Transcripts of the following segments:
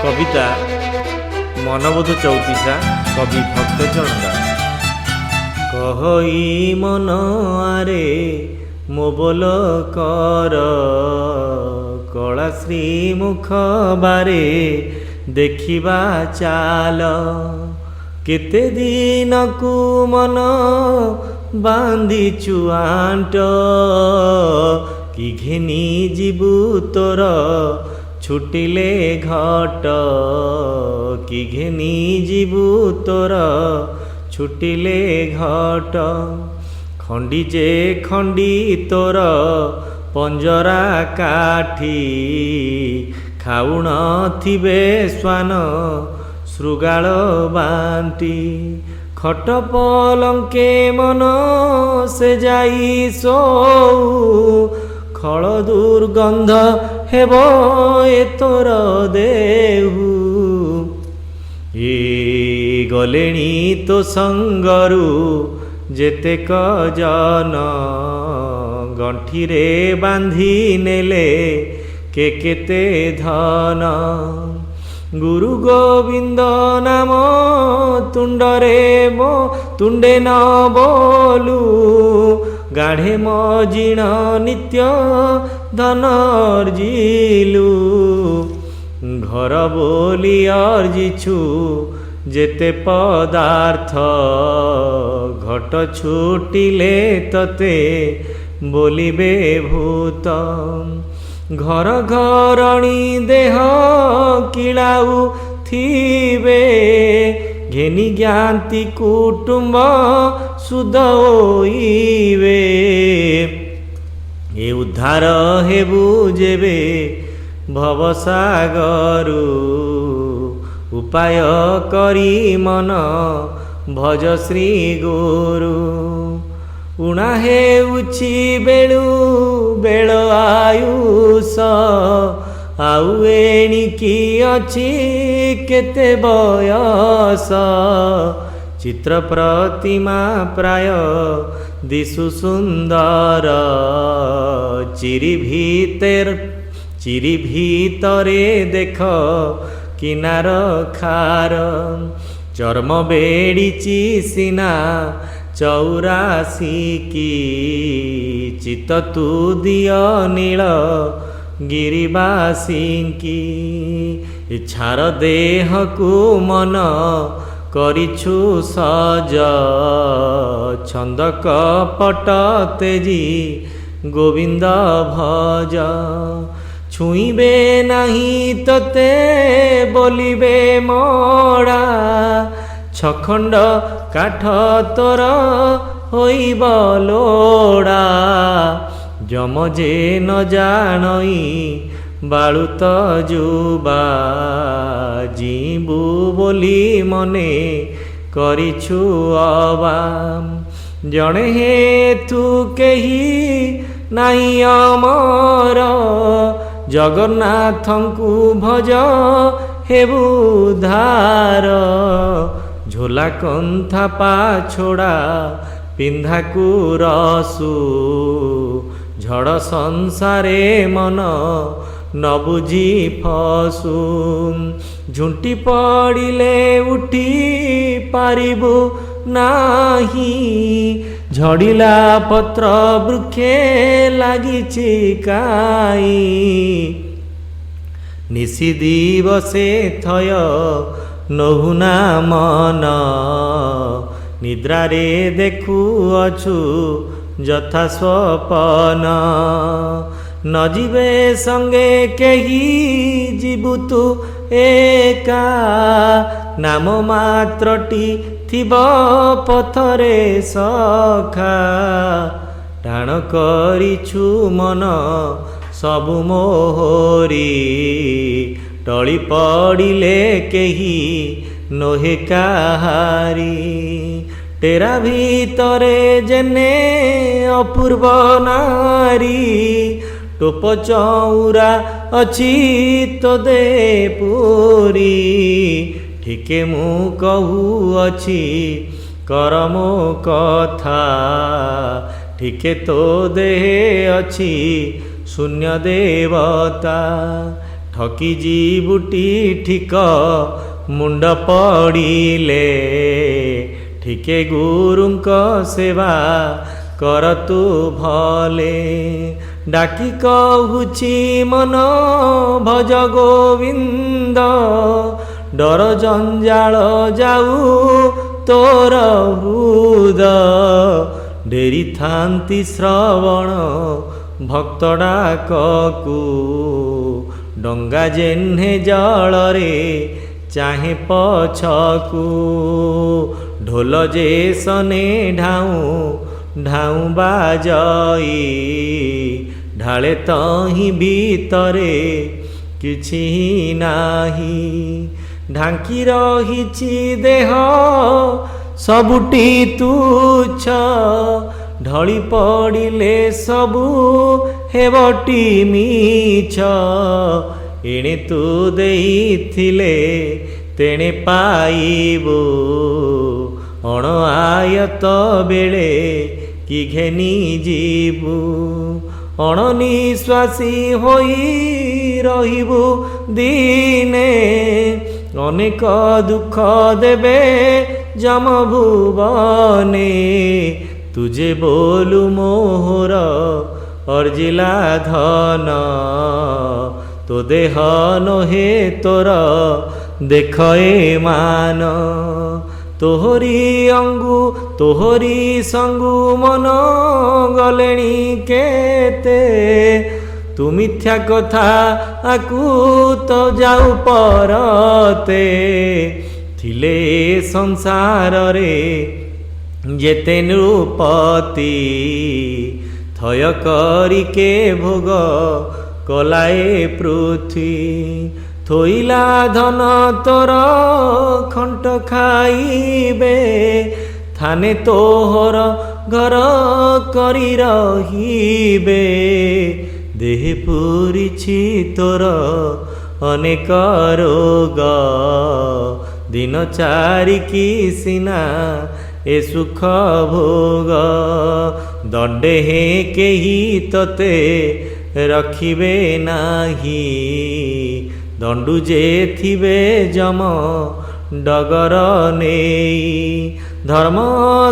কবিতা মনবোধ চৌতিসা কবি ভক্তচন্দ। কহই মন আরে ମୋ ବୋଲ କର କଳା ଶ୍ରୀମୁଖ ବାରେ ଦେଖିବା ଚାଲ। କେତେ ଦିନକୁ ମନ ବାନ୍ଧିଛୁ ଆଣ୍ଟ କି ଘେନି ଯିବୁ ତୋର ଛୁଟିଲେ ଘଟ। କି ଘେନି ଯିବୁ ତୋର ଛୁଟିଲେ ଘଟ। ଖଣ୍ଡି ଯେ ଖଣ୍ଡି ତୋର ପଞ୍ଜରା କାଠି ଖାଉଣ ଥିବେ ଶ୍ୱାନ ଶୃଗାଳ ବାଣ୍ଟି। ଖଟ ପଲଙ୍କେ ମନ ସେ ଯାଇ ଶୋଉ ଖଳ ଦୁର୍ଗନ୍ଧ ହେବ ଏ ତୋର ଦେହୁ। ଏ ଗଲେଣି ତୋ ସଙ୍ଗରୁ ଯେତେକ ଜନ ଗଣ୍ଠିରେ ବାନ୍ଧି ନେଲେ କେତେ ଧନ। ଗୁରୁ ଗୋବିନ୍ଦ ନାମ ତୁଣ୍ଡରେ ମୋ ତୁଣ୍ଡେ ନ ବୋଲୁ ଗାଢ଼େ ମଜିଣ ନିତ୍ୟ ଧନ ଅର୍ଜିଲୁ। ଘର ବୋଲି ଅର୍ଜିଛୁ ଯେତେ ପଦାର୍ଥ ଘଟ ଛୁଟିଲେ ତତେ ବୋଲିବେ ଭୂତ। ଘର ଘରଣୀ ଦେହ କିଳାଉ ଥିବେ ଘେନି ଜ୍ଞାତି କୁଟୁମ୍ବ ସୁଧ ହୋଇବେ। ଏ ଉଦ୍ଧାର ହେବୁ ଯେବେ ଭବସାଗରୁ ଉପାୟ କରି ମନ ଭଜ ଶ୍ରୀ ଗୁରୁ। ଉଣା ହେଉଛି ବେଳୁ ବେଳ ଆୟୁଷ ଆଉ ଏଣିକି ଅଛି କେତେ ବୟସ। ଚିତ୍ର ପ୍ରତିମା ପ୍ରାୟ ଦିଶୁ ସୁନ୍ଦର ଚିରି ଭିତରେ ଦେଖ କିନାର ଖାର। ଚର୍ମ ବେଡ଼ିଛି ସିନା 84 କି ଚିତ ତୁ ଦିଅ ନୀଳ ଗିରିବାସୀଙ୍କି। ଇଚ୍ଛାର ଦେହକୁ ମନ କରିଛୁ ସଜ ଛନ୍ଦ କପଟ ତେଜି ଗୋବିନ୍ଦ ଭଜ। ଛୁଇଁବେ ନାହିଁ ତତେ ବୋଲିବେ ମଡ଼ା ଛଖଣ୍ଡ କାଠ ତୋର ହୋଇବ ଲୋଡ଼ା। ଯମ ଯେ ନ ଜାଣଇ ବାଳୁତ ଯୁବା ଯିବୁ ବୋଲି ମନେ କରିଛୁ ଅବା। ଜଣେ ହେତୁ କେହି ନାହିଁ ଅମର ଜଗନ୍ନାଥଙ୍କୁ ଭଜ ହେବୁ ଉଦ୍ଧାର। ଝୋଲା କନ୍ଥା ପାଛୋଡ଼ା ପିନ୍ଧାକୁ ରସୁ ଝଡ଼ ସଂସାରେ ମନ ନ ବୁଝି ଫସୁ। ଝୁଣ୍ଟି ପଡ଼ିଲେ ଉଠି ପାରିବୁ ନାହିଁ ଝଡ଼ିଲା ପତ୍ର ବୃକ୍ଷେ ଲାଗିଛି କାଇ। ନିଶି ଦିବସେ ଥୟ ନହୁନା ମନ ନିଦ୍ରାରେ ଦେଖୁଅଛୁ ଯଥା ସ୍ୱପନ। ନ ଯିବେ ସଙ୍ଗେ କେହି ଯିବୁ ତୁ ଏକା ନାମ ମାତ୍ରଟି ଥିବ ପଥରେ ସଖା। ଟାଣ କରିଛୁ ମନ ସବୁ ମୋହରି ଟଳି ପଡ଼ିଲେ କେହି ନୋହେ କାହାରି। ଟେରା ଭିତରେ ଯେନେ ଅପୂର୍ବ ନାରୀ ଟୋପ ଚଉରା ଅଛି ତୋ ଦେ ପୁରୀ। ଠିକେ ମୁଁ କହୁଅଛି କର ମୋ କଥା ଠିକେ ତୋ ଦେହେ ଅଛି ଶୂନ୍ୟ ଦେବତା। ଠକି ଯିବୁଟି ଠିକ ମୁଣ୍ଡ ପଡ଼ିଲେ। ଠିକେ ଗୁରୁଙ୍କ ସେବା କର ତୁ ଭଲେ। ଡାକି କହୁଛି ମନ ଭଜ ଗୋବିନ୍ଦ। ଡର ଜଞ୍ଜାଳ ଯାଉ ତୋର ହୃଦ। ଡେରି ଥାନ୍ତି ଶ୍ରବଣ ଭକ୍ତ ଡାକକୁ। ଡଙ୍ଗା ଯେହ୍ନେ ଜଳରେ ଚାହେଁ ପଛକୁ। ଢୋଲ ଯେ ସନେ ଢାଉଁ ଢାଉଁ ବାଜଇ। ଢାଳେ ତହିଁ ଭିତରେ କିଛି ନାହିଁ। ଢାଙ୍କି ରହିଛି ଦେହ ସବୁଠି ତୁଚ୍ଛ। ଢଳି ପଡ଼ିଲେ ସବୁ ହେବଟି ମିଛ। ଏଣେ ତୁ ଦେଇଥିଲେ ତେଣେ ପାଇବୁ। ଅଣ ଆୟତ ବେଳେ କି ଘେନି ଯିବୁ। ଅଣନିଶ୍ୱାସୀ ହୋଇ ରହିବୁ ଦିନେ। ଅନେକ ଦୁଃଖ ଦେବେ ଯମ ଭୁବନେ। ତୁଝେ ବୋଲୁ ମୋହର ଅର୍ଜିଲା ଧନ। ତୋ ଦେହ ନୋହେ ତୋର ଦେଖ ଏ ମାନ। ତୋହରି ଅଙ୍ଗୁ ତୋହରି ସଙ୍ଗୁ ମନ ଗଲେଣି କେତେ। ତୁ ମିଥ୍ୟା କଥା ଆକୁ ତ ଯାଉ ପରତେ। ଥିଲେ ସଂସାରରେ ଯେତେ ନୃପତି। ଥୟ କରିକେ ଭୋଗ କଲାଏ ପୃଥ୍ୱୀ। ଥୋଇଲା ଧନ ତୋର ଖଣ୍ଟ ଖାଇବେ। ଥାନେ ତୋହର ଘର କରି ରହିବେ। ଦେହେ ପୂରିଛି ତୋର ଅନେକ ରୋଗ। ଦିନ ଚାରିକି ସିନା ଏ ସୁଖ ଭୋଗ। ଦଣ୍ଡେ ହେ କେହି ତତେ ରଖିବେ ନାହିଁ। ଦଣ୍ଡୁ ଯେ ଥିବେ ଯମ ଡଗର ନେଇ। ଧର୍ମ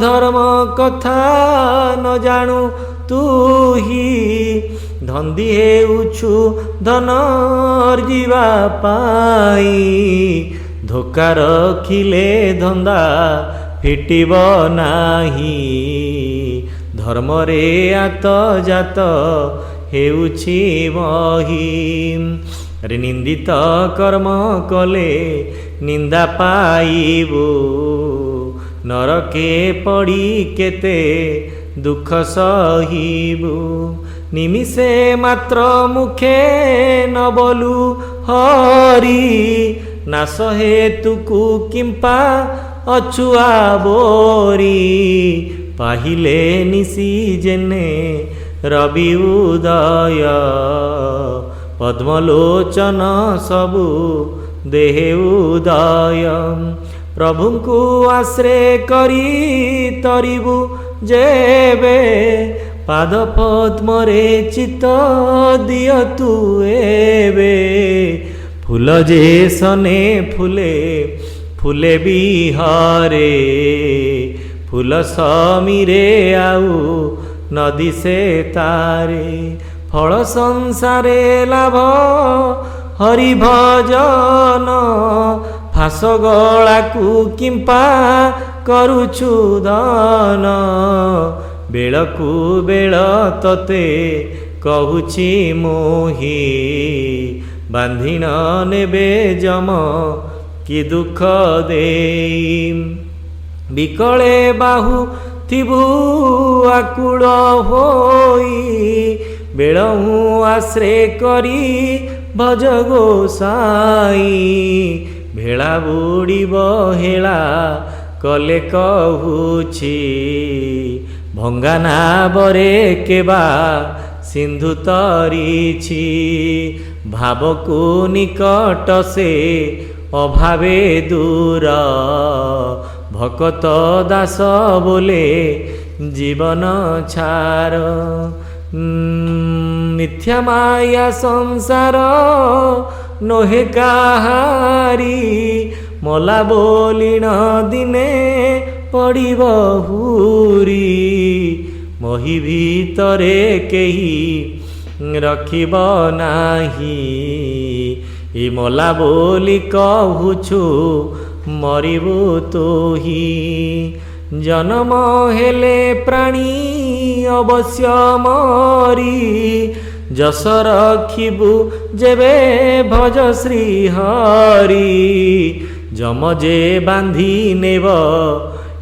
ଧର୍ମ କଥା ନ ଜାଣୁ ତୁହି। ଧନ୍ଦି ହେଉଛୁ ଧନ ଅର୍ଜିବା ପାଇଁ। ଧୋକା ରଖିଲେ ଧନ୍ଦା ଫିଟିବ ନାହିଁ। ଧର୍ମରେ ଆତ ଜାତ ହେଉଛି ମହି। ନିନ୍ଦିତ କର୍ମ କଲେ ନିନ୍ଦା ପାଇବୁ। ନରକେ ପଡ଼ି କେତେ ଦୁଃଖ ସହିବୁ। ନିମିଷେ ମାତ୍ର ମୁଖେ ନ ବୋଲୁ ହରି। ନାଶ ହେତୁକୁ କିମ୍ପା ଅଛୁଆ ବୋରି। ପାहिले ନିଶି ଯେନେ ରବି ଉଦୟ। ପଦ୍ମଲୋଚନ ସବୁ ଦେହେ ଉଦୟ। ପ୍ରଭୁଙ୍କୁ ଆଶ୍ରୟ କରି ତରିବୁ ଯେବେ। ପାଦ ପଦ୍ମରେ ଚିତ୍ତ ଦିଅ ତୁ ଏବେ। ଫୁଲ ଯେ ସନେ ଫୁଲେ ଫୁଲେ ବିହରେ। ଫୁଲ ସମୀରେ ଆଉ ନଦୀ ସେ ତାରେ। ଫଳ ସଂସାରେ ଲାଭ ହରି ଭଜନ। ଫାସ ଗଳାକୁ କିମ୍ପା କରୁଛୁ ଧନ। ବେଳକୁ ବେଳ ତତେ କହୁଛି ମୋହି। ବାନ୍ଧିନ ନେବେ ଯମ କି ଦୁଃଖ ଦେଇ। ବିକଳେ ବାହୁ ଥିବୁ ଆକୁଳ ହୋଇ। ବେଳହୁଁ ଆଶ୍ରୟ କରି ଭଜ ଗୋସାଇ। ଭେଳା ବୁଡ଼ିବ ହେଳା କଲେ କହୁଛି। ଭଙ୍ଗା ନାବରେ କେବା ସିନ୍ଧୁ ତରିଛି। ଭାବକୁ ନିକଟ ସେ ଅଭାବେ ଦୂର। ଭକତ ଦାସ ବୋଲେ ଜୀବନ ଛାର। ମିଥ୍ୟା ମାୟା ସଂସାର ନୋହେ କାହାରି, ମଲା ବୋଲିଣ ଦିନେ ପଡ଼ିବ ହୁରି। ମହି ଭିତରେ କେହି ରଖିବ ନାହିଁ, ଏ ମଲା ବୋଲି କହୁଛୁ ମରିବୁ ତୁହି। ଜନମ ହେଲେ ପ୍ରାଣୀ ଅବଶ୍ୟ ମରି, ଯଶ ରଖିବୁ ଯେବେ ଭଜ ଶ୍ରୀ ହରି। ଯମ ଯେ ବାନ୍ଧି ନେବ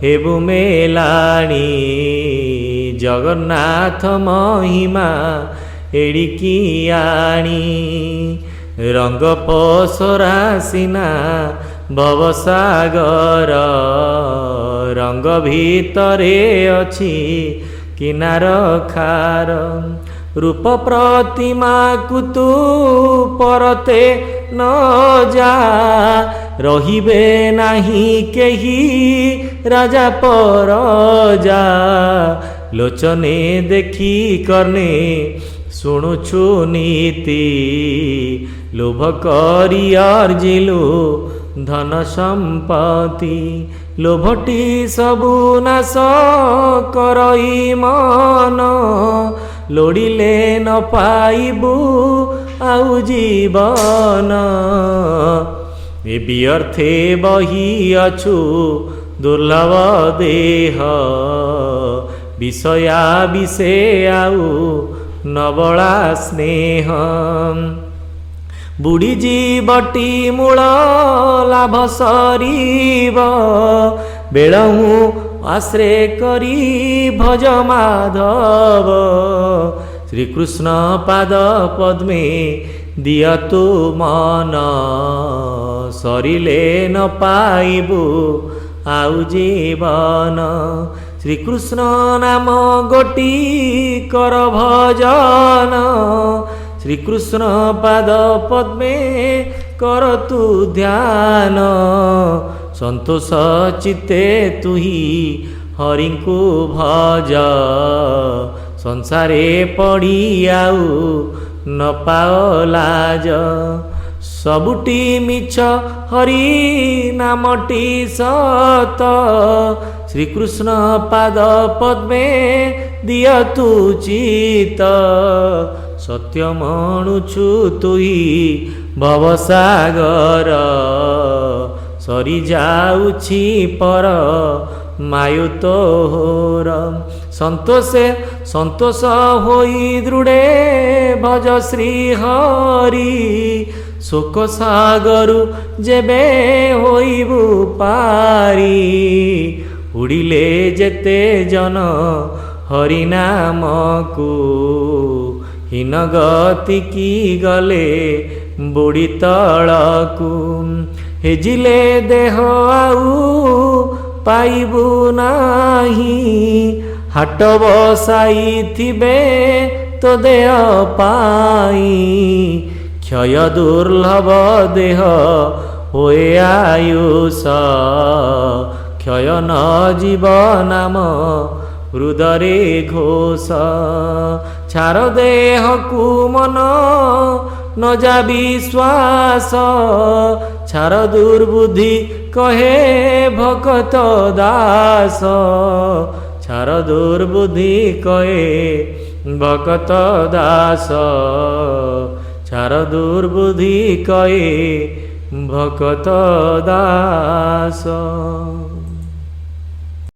ହେବୁ ମେଲାଣି, ଜଗନ୍ନାଥ ମହିମା ଏଡ଼ିକି ଆଣି। ରଙ୍ଗ ପସରା ସିନା ଭବସାଗର, ରଙ୍ଗ ଭିତରେ ଅଛି କିନାର ଖାର। ରୂପ ପ୍ରତିମାକୁ ତୁ ପରତେ ନ ଯା, ରହିବେ ନାହିଁ କେହି ରାଜା ପରଜା। ଲୋଚନେ ଦେଖି କର୍ଣ୍ଣେ ଶୁଣୁଛୁ ନୀତି, ଲୋଭ କରି ଅର୍ଜିଲୁ ଧନ ସମ୍ପତ୍ତି। ଲୋଭଟି ସବୁ ନାଶ କରଇ ମନ, ଲୋଡ଼ିଲେ ନ ପାଇବୁ ଆଉ ଜୀବନ। ଏ ବ୍ୟର୍ଥେ ବହି ଅଛୁ ଦୁର୍ଲଭ ଦେହ, ବିଷୟା ବିଷେ ଆଉ ନବଳା ସ୍ନେହ। ବୁଢ଼ୀ ଜୀବଟି ମୂଳ ଲାଭ ସରିବ, ବେଳହୁଁ ଆଶ୍ରେ କରି ଭଜ ମାଧବ। ଶ୍ରୀକୃଷ୍ଣ ପାଦ ପଦ୍ମେ ଦିଅ ତୁ ମନ, ସରିଲେ ନ ପାଇବୁ ଆଉ ଜୀବନ। ଶ୍ରୀକୃଷ୍ଣ ନାମ ଗୋଟି କର ଭଜନ, ଶ୍ରୀକୃଷ୍ଣ ପାଦ ପଦ୍ମେ କର ତୁ ଧ୍ୟାନ। ସନ୍ତୋଷ ଚିତ୍ତେ ତୁହି ହରିଙ୍କୁ ଭଜ, ସଂସାରେ ପଡ଼ି ଆଉ ନ ପାଅ ଲାଜ। ସବୁଟି ମିଛ ହରି ନାମଟି ସତ, ଶ୍ରୀକୃଷ୍ଣ ପାଦ ପଦ୍ମେ ଦିଅ ତୁ ଚିତ। ସତ୍ୟ ମଣୁଛୁ ତୁହି ଭବସାଗର, ସରି ଯାଉଛି ପର ମାୟୁ ତୋର। ସନ୍ତୋଷ ହୋଇ ଦୃଢ଼େ ଭଜ ଶ୍ରୀ ହରି, ଶୋକ ସାଗରୁ ଯେବେ ହୋଇବୁ ପାରି। ଉଡ଼ିଲେ ଯେତେ ଜନ ହରି ନାମକୁ, ହୀନ ଗତିକି ଗଲେ ବୁଢ଼ୀ ତଳକୁ। ହେଜିଲେ ଦେହ ଆଉ ପାଇବୁ ନାହିଁ, ହାଟ ବସାଇଥିବେ ତୋ ଦେହ ପାଇଁ। କ୍ଷୟ ଦୁର୍ଲଭ ଦେହ ହୋଏ ଆୟୁଷ, କ୍ଷୟ ନ ଯିବ ନାମ ହୃଦରେ ଘୋଷ। ଛାର ଦେହକୁ ମନ ନ ଯା ବିଶ୍ୱାସ, ଛାର ଦୁର୍ବୁଦ୍ଧି କହେ ଭକତ ଦାସ। ଛାର ଦୁର୍ବୁଦ୍ଧି କହେ ଭକତ ଦାସ, ଛାର ଦୁର୍ବୁଦ୍ଧି କହେ ଭକତ ଦାସ।